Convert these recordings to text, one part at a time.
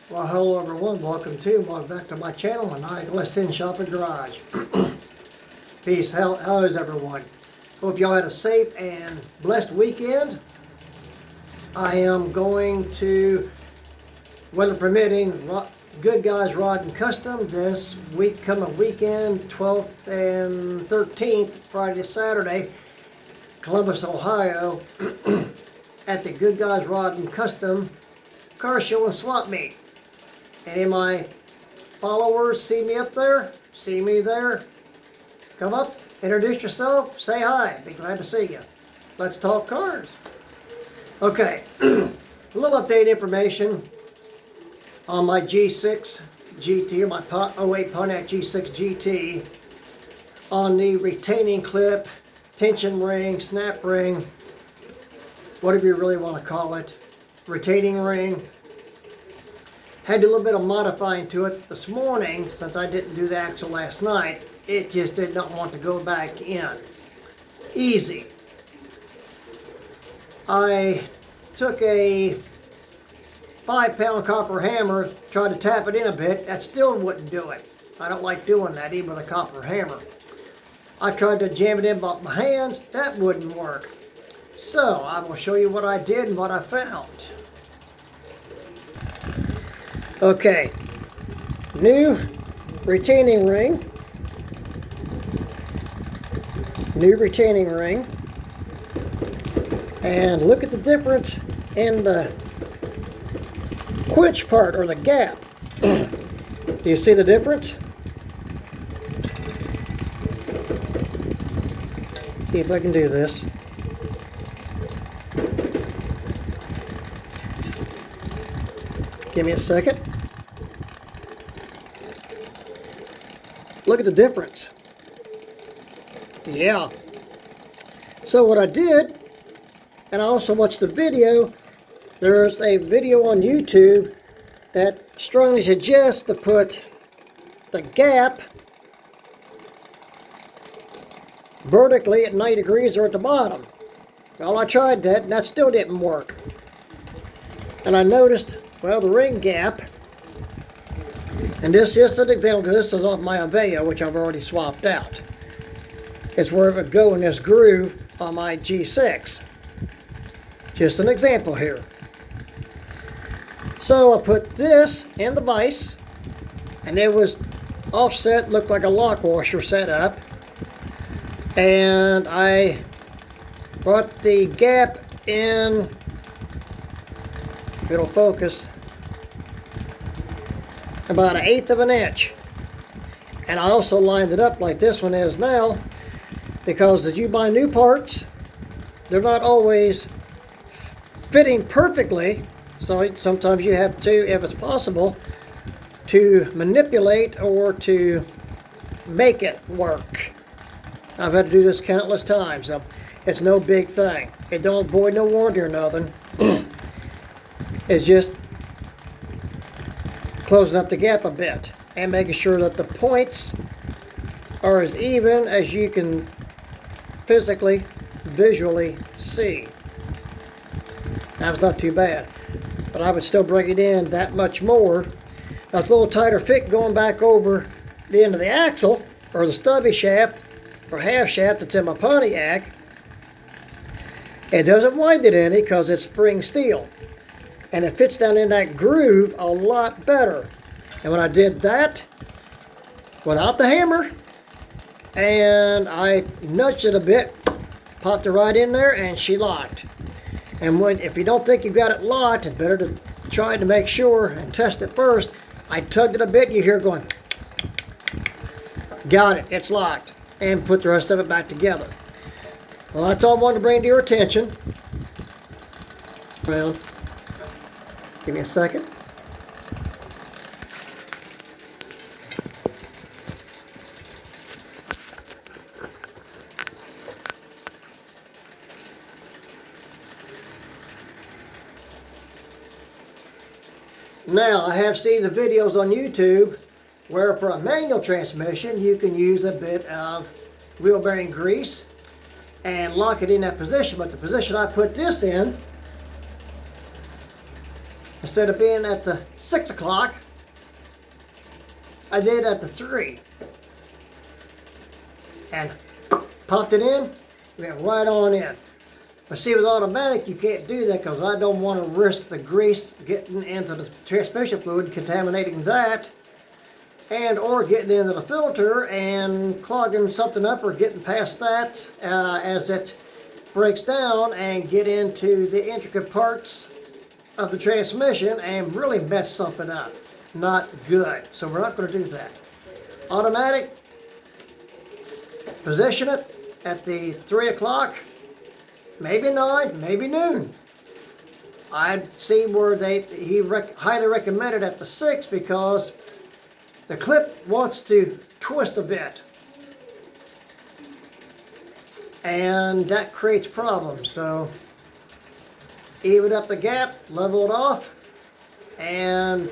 Well, hello everyone, welcome back to my channel, my s10 Shop and Garage. Peace, how is everyone? Hope y'all had a safe and blessed weekend. I am going to, weather permitting, Good Guys Rod and Custom this coming weekend, 12th and 13th, Friday to Saturday, Columbus, Ohio, at the Good Guys Rod and Custom car show and swap meet. Any of my followers see me up there? See me there? Come up, introduce yourself, say hi. Be glad to see you. Let's talk cars. Okay, a little update information on my G6 GT, my 08 Pontiac G6 GT, on the retaining clip, tension ring, snap ring, whatever you really want to call it, retaining ring. Had to do a little bit of modifying to it this morning since I didn't do the axle last night. It just did not want to go back in. Easy. I took a 5-pound copper hammer, tried to tap it in a bit. That still wouldn't do it. I don't like doing that even with a copper hammer. I tried to jam it in with my hands. That wouldn't work. So I will show you what I did and what I found. Okay, new retaining ring, and look at the difference in the quench part, or the gap. Do you see the difference? See if I can do this. Give me a second. Look at the difference. Yeah. So what I did, and I also watched the video, there's a video on YouTube that strongly suggests to put the gap vertically at 90 degrees or at the bottom. Well, I tried that and that still didn't work. And I noticed, well, the ring gap, and this is an example because this is off my Aveo, which I've already swapped out. It's where it would go in this groove on my G6. Just an example here. So I put this in the vise, and it was offset, looked like a lock washer set up. And I brought the gap in, it'll focus, about 1/8 of an inch. And I also lined it up like this one is now, because as you buy new parts, they're not always fitting perfectly. So sometimes you have to, if it's possible, to manipulate or to make it work. I've had to do this countless times, so it's no big thing. It don't void no warranty or nothing. It's just closing up the gap a bit and making sure that the points are as even as you can physically, visually see. That's not too bad, but I would still bring it in that much more. That's a little tighter fit going back over the end of the axle, or the stubby shaft, or half shaft that's in my Pontiac. It doesn't wind it any because it's spring steel. And it fits down in that groove a lot better. And when I did that, without the hammer, and I nudged it a bit, popped it right in there, and she locked. And if you don't think you've got it locked, it's better to try to make sure and test it first. I tugged it a bit, you hear it going, got it, it's locked. And put the rest of it back together. Well, that's all I wanted to bring to your attention. Well, give me a second. Now, I have seen the videos on YouTube where for a manual transmission you can use a bit of wheel bearing grease and lock it in that position. But the position I put this in Instead of being at the 6 o'clock, I did at the 3. And popped it in, went right on in. But see, with automatic, you can't do that because I don't want to risk the grease getting into the transmission fluid, contaminating that, and or getting into the filter and clogging something up or getting past that as it breaks down and get into the intricate parts of the transmission and really mess something up. Not good. So we're not going to do that. Automatic, position it at the 3 o'clock. Maybe 9, maybe noon. I'd see where he highly recommended at the 6 because the clip wants to twist a bit. And that creates problems. So even up the gap, level it off, and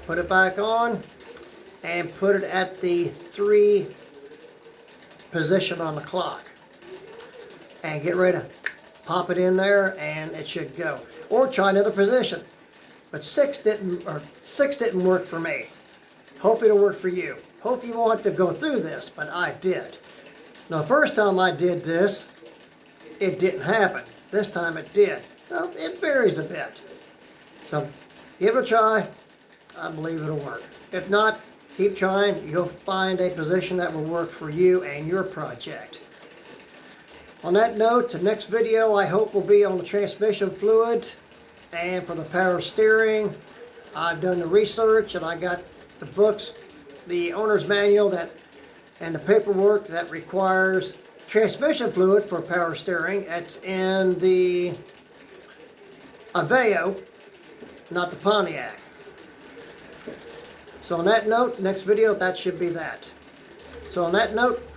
put it back on, and put it at the 3 position on the clock. And get ready to pop it in there and it should go. Or try another position. But 6 didn't work for me. Hope it'll work for you. Hope you won't have to go through this, but I did. Now the first time I did this, it didn't happen. This time it did. Well, it varies a bit. So give it a try. I believe it'll work. If not, keep trying. You'll find a position that will work for you and your project. On that note, the next video I hope will be on the transmission fluid and for the power steering. I've done the research and I got the books, the owner's manual and the paperwork that requires transmission fluid for power steering. It's in the Aveo, not the Pontiac. So on that note, next video, that should be that. So on that note,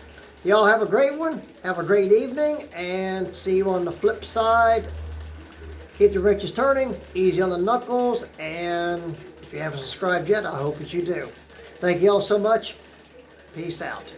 y'all have a great one, have a great evening, and see you on the flip side. Keep the wrenches turning, easy on the knuckles, and if you haven't subscribed yet, I hope that you do. Thank you all so much. Peace out.